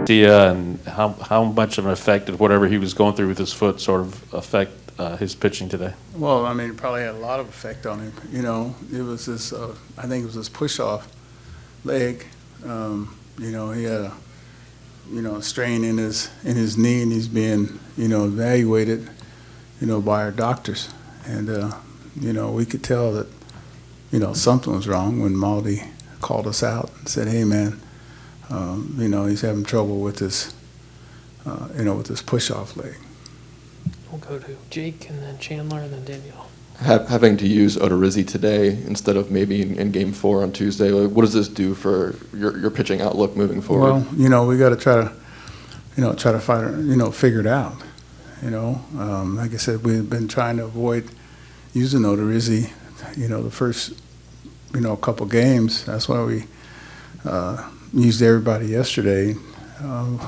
Garcia, and how much of an effect did whatever he was going through with his foot sort of affect his pitching today? Well, I mean, it probably had a lot of effect on him. You know, it was this, I think it was this push-off leg. You know, he had a strain in his knee, and he's being, evaluated, by our doctors. And, we could tell that, something was wrong when Maldi called us out and said, hey, man, he's having trouble with this, with this push-off leg. We'll go to Jake and then Chandler and then Danielle. Having to use Odorizzi today instead of maybe in Game 4 on Tuesday, what does this do for your pitching outlook moving forward? Well, we got to try to find, figure it out. Like I said, we've been trying to avoid using Odorizzi, the first, couple games. That's why we used everybody yesterday.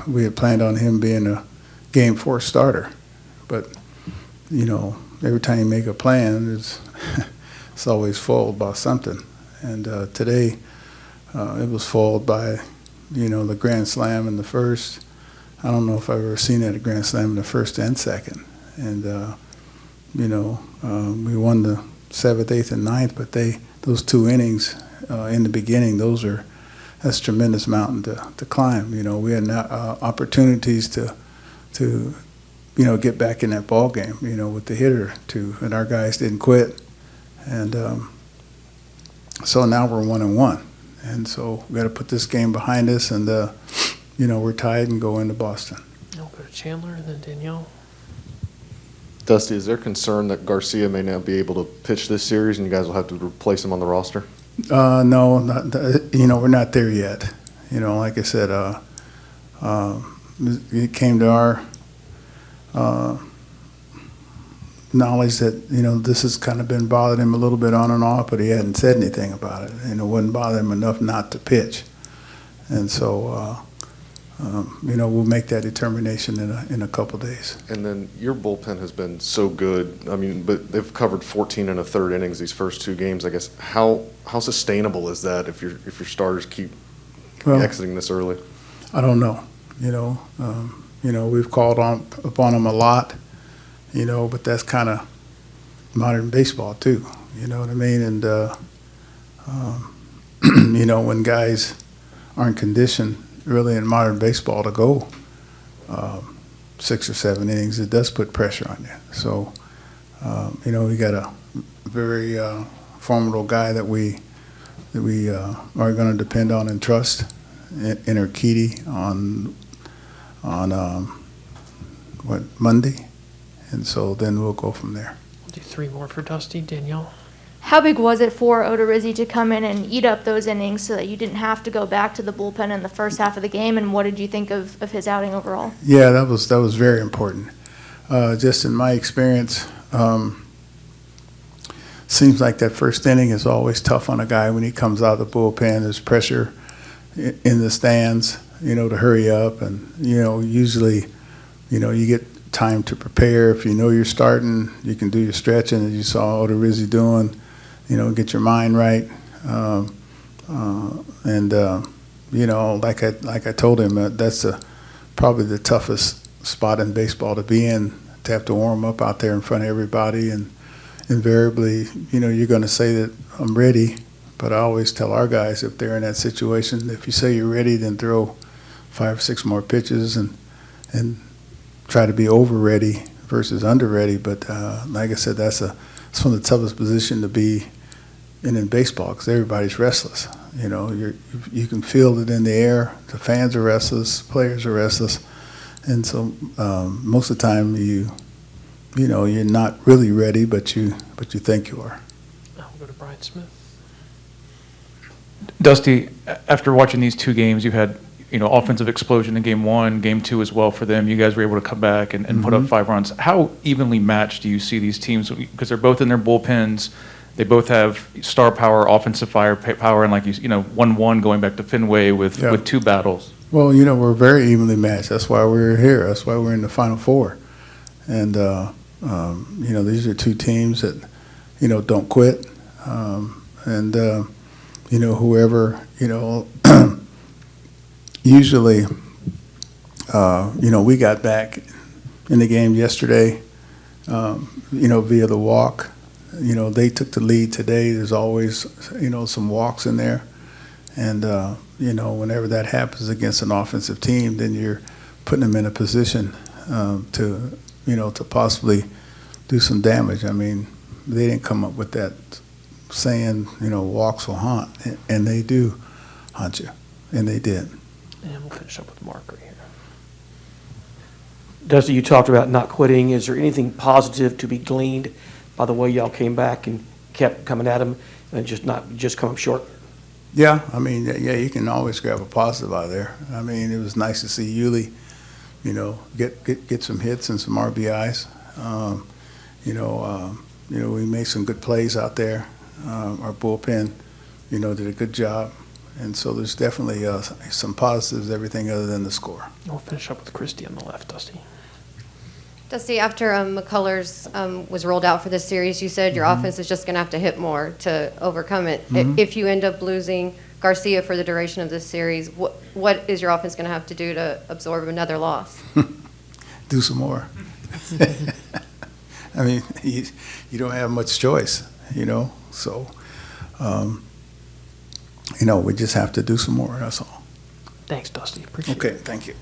We had planned on him being a Game 4 starter, but every time you make a plan, it's always foiled by something. And today, it was foiled by, the grand slam in the first. I don't know if I've ever seen that, a grand slam in the first and second. And we won the 7th, 8th, and 9th, but those 2 innings in the beginning, that's a tremendous mountain to climb. We had opportunities to get back in that ball game, with the hitter too, and our guys didn't quit. And so now we're 1-1, and so we got to put this game behind us, and we're tied and go into Boston. We'll go to Chandler and then Danielle. Dusty, is there concern that Garcia may not be able to pitch this series and you guys will have to replace him on the roster? No, we're not there yet. Like I said, it came to our knowledge that, this has kind of been bothering him a little bit on and off, but he hadn't said anything about it. And it wouldn't bother him enough not to pitch. And so, we'll make that determination in a couple days. And then your bullpen has been so good. I mean, but they've covered 14 1/3 innings these first 2 games. I guess how sustainable is that if your starters keep exiting this early? I don't know. We've called upon them a lot. But that's kind of modern baseball too. You know what I mean? And when guys aren't conditioned really in modern baseball to go 6 or 7 innings, it does put pressure on you. So, we got a very formidable guy that we are going to depend on and trust in Urquidy on Monday, and so then we'll go from there. We'll do 3 more for Dusty. Danielle. How big was it for Odorizzi to come in and eat up those innings so that you didn't have to go back to the bullpen in the first half of the game, and what did you think of his outing overall? Yeah, that was very important. Just in my experience, seems like that first inning is always tough on a guy when he comes out of the bullpen. There's pressure in the stands, to hurry up, and usually, you get time to prepare. If you're starting, you can do your stretching, as you saw Odorizzi doing. Get your mind right, like I told him, that's probably the toughest spot in baseball to be in, to have to warm up out there in front of everybody, and invariably, you're going to say that I'm ready. But I always tell our guys, if they're in that situation, if you say you're ready, then throw 5 or 6 more pitches and try to be over ready versus under ready. But like I said, it's one of the toughest positions to be in baseball, because everybody's restless. You can feel it in the air. The fans are restless, players are restless, and so most of the time you're not really ready, but you think you are. We'll go to Brian Smith. Dusty, after watching these 2 games, you had offensive explosion in Game 1, Game 2 as well for them. You guys were able to come back and put up 5 runs. How evenly matched do you see these teams? Because they're both in their bullpens. They both have star power, offensive firepower, and 1-1 going back to Fenway with 2 battles. Well, we're very evenly matched. That's why we're here. That's why we're in the Final Four. And, these are 2 teams that, don't quit. Whoever, usually We got back in the game yesterday, via the walk. They took the lead today. There's always, some walks in there. And, whenever that happens against an offensive team, then you're putting them in a position to possibly do some damage. I mean, they didn't come up with that saying, walks will haunt, and they do haunt you, and they did. And we'll finish up with Mark right here. Dusty, you talked about not quitting. Is there anything positive to be gleaned by the way y'all came back and kept coming at them and just come up short? Yeah, I mean, yeah, you can always grab a positive out of there. I mean, it was nice to see Yuli, get some hits and some RBIs. We made some good plays out there. Our bullpen, did a good job. And so there's definitely some positives, everything other than the score. We'll finish up with Christy on the left, Dusty. Dusty, after McCullers was rolled out for this series, you said your offense is just going to have to hit more to overcome it. If you end up losing Garcia for the duration of this series, what is your offense going to have to do to absorb another loss? Do some more. I mean, you don't have much choice, so, we just have to do some more, that's all. Thanks, Dusty. Appreciate it. Okay, thank you.